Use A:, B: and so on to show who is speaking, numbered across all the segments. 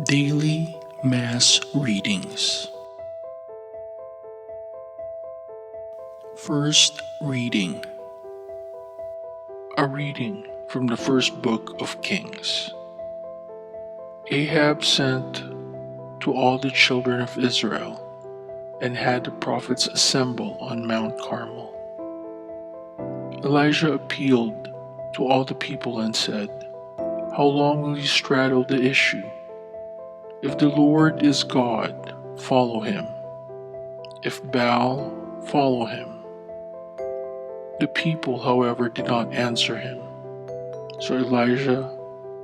A: Daily Mass Readings. First reading. A reading from the first book of Kings. Ahab sent to all the children of Israel and had the prophets assemble on Mount Carmel. Elijah appealed to all the people and said, "How long will you straddle the issue? If the Lord is God, follow him. If Baal, follow him." The people, however, did not answer him. So Elijah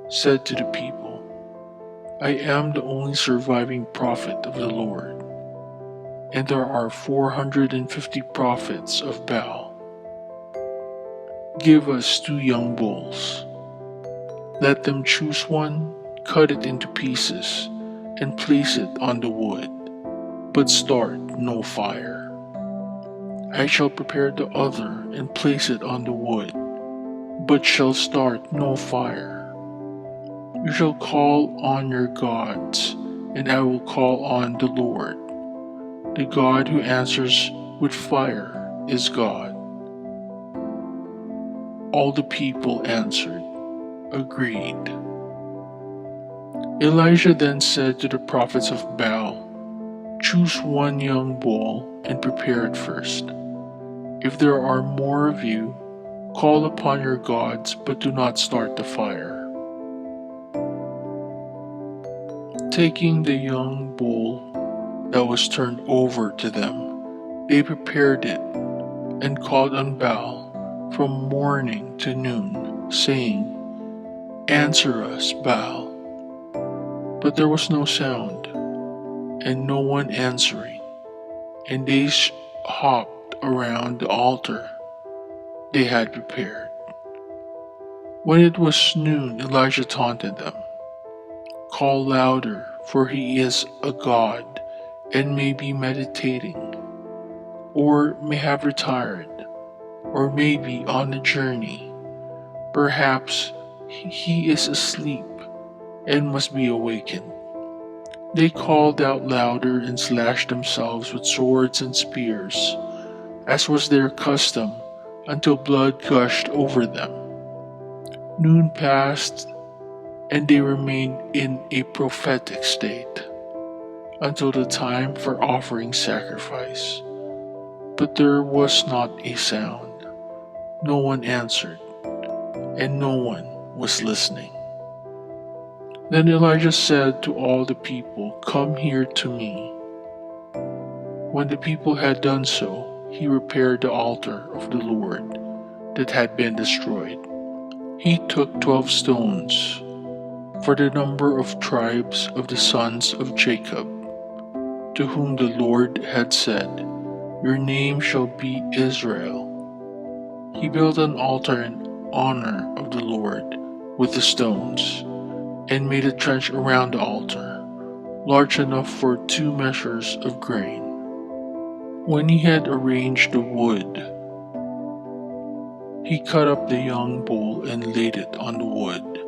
A: said to the people, "I am the only surviving prophet of the Lord, and there are 450 prophets of Baal. Give us 2 young bulls. Let them choose one, cut it into pieces, and place it on the wood, but start no fire. I shall prepare the other and place it on the wood, but shall start no fire. You shall call on your gods, and I will call on the Lord. The God who answers with fire is God." All the people answered, "Agreed." Elijah then said to the prophets of Baal, "Choose 1 young bull and prepare it first. If there are more of you, call upon your gods, but do not start the fire." Taking the young bull that was turned over to them, they prepared it and called on Baal from morning to noon, saying, "Answer us, Baal." But there was no sound, and no one answering, and they hopped around the altar they had prepared. When it was noon, Elijah taunted them, "Call louder, for he is a god and may be meditating, or may have retired, or may be on a journey. Perhaps he is asleep and must be awakened." They called out louder and slashed themselves with swords and spears, as was their custom, until blood gushed over them. Noon passed, and they remained in a prophetic state until the time for offering sacrifice. But there was not a sound. No one answered, and no one was listening. Then Elijah said to all the people, "Come here to me." When the people had done so, he repaired the altar of the Lord that had been destroyed. He took 12 stones, for the number of tribes of the sons of Jacob, to whom the Lord had said, "Your name shall be Israel." He built an altar in honor of the Lord with the stones, and made a trench around the altar, large enough for 2 measures of grain. When he had arranged the wood, he cut up the young bull and laid it on the wood.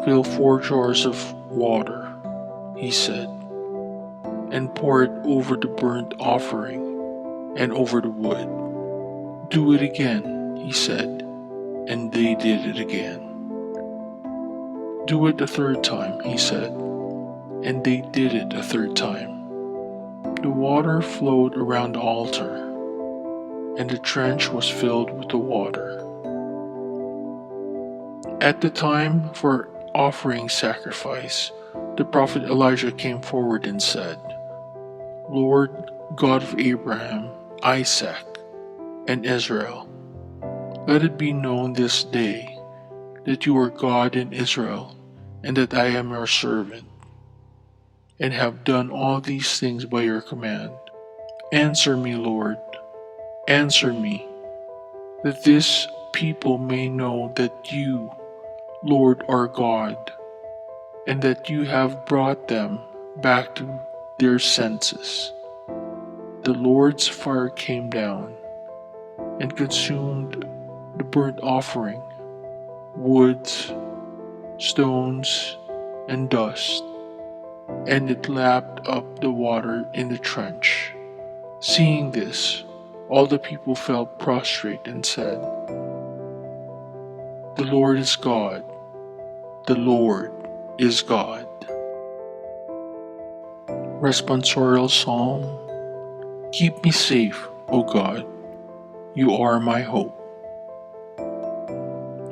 A: "Fill 4 jars of water," he said, "and pour it over the burnt offering and over the wood." "Do it again," he said, and they did it again. "Do it a 3rd time," he said, and they did it a 3rd time. The water flowed around the altar, and the trench was filled with the water. At the time for offering sacrifice, the prophet Elijah came forward and said, "Lord, God of Abraham, Isaac, and Israel, let it be known this day that you are God in Israel, and that I am your servant, and have done all these things by your command. Answer me, Lord, answer me, that this people may know that you, Lord, are God, and that you have brought them back to their senses." The Lord's fire came down and consumed the burnt offering, woods, stones, and dust, and it lapped up the water in the trench. Seeing this, all the people fell prostrate and said, "The Lord is God, the Lord is God." Responsorial Psalm. Keep me safe, O God, you are my hope.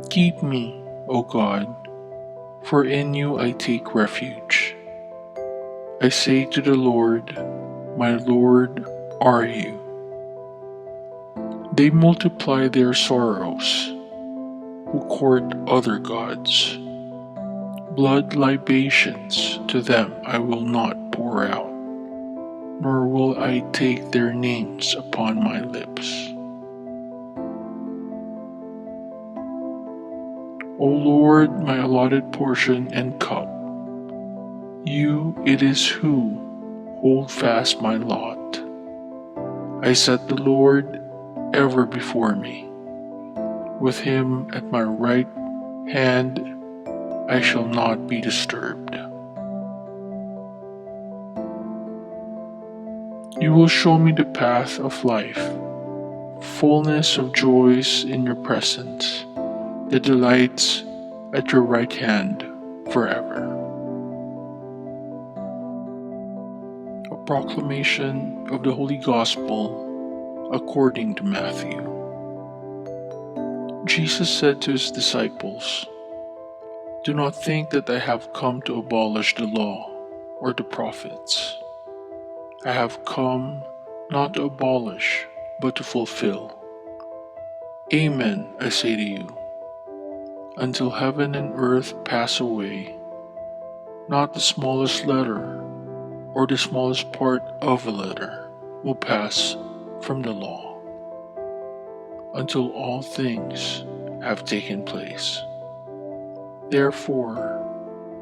A: Keep me, O God, for in you I take refuge. I say to the Lord, my Lord are you. They multiply their sorrows, who court other gods. Blood libations to them I will not pour out, nor will I take their names upon my lips. O Lord, my allotted portion and cup, you it is who hold fast my lot. I set the Lord ever before me. With him at my right hand, I shall not be disturbed. You will show me the path of life, fullness of joys in your presence, the delights at your right hand forever. A proclamation of the Holy Gospel according to Matthew. Jesus said to his disciples, "Do not think that I have come to abolish the law or the prophets. I have come not to abolish, but to fulfill. Amen, I say to you, until heaven and earth pass away, not the smallest letter or the smallest part of a letter will pass from the law, until all things have taken place. Therefore,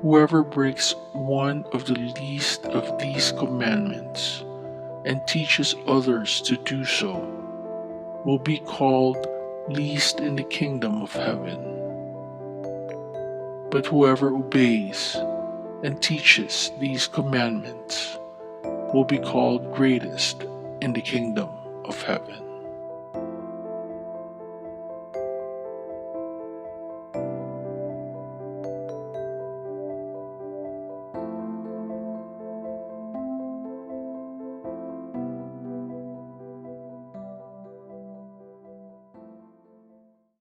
A: whoever breaks one of the least of these commandments and teaches others to do so will be called least in the kingdom of heaven. But whoever obeys and teaches these commandments will be called greatest in the kingdom of heaven."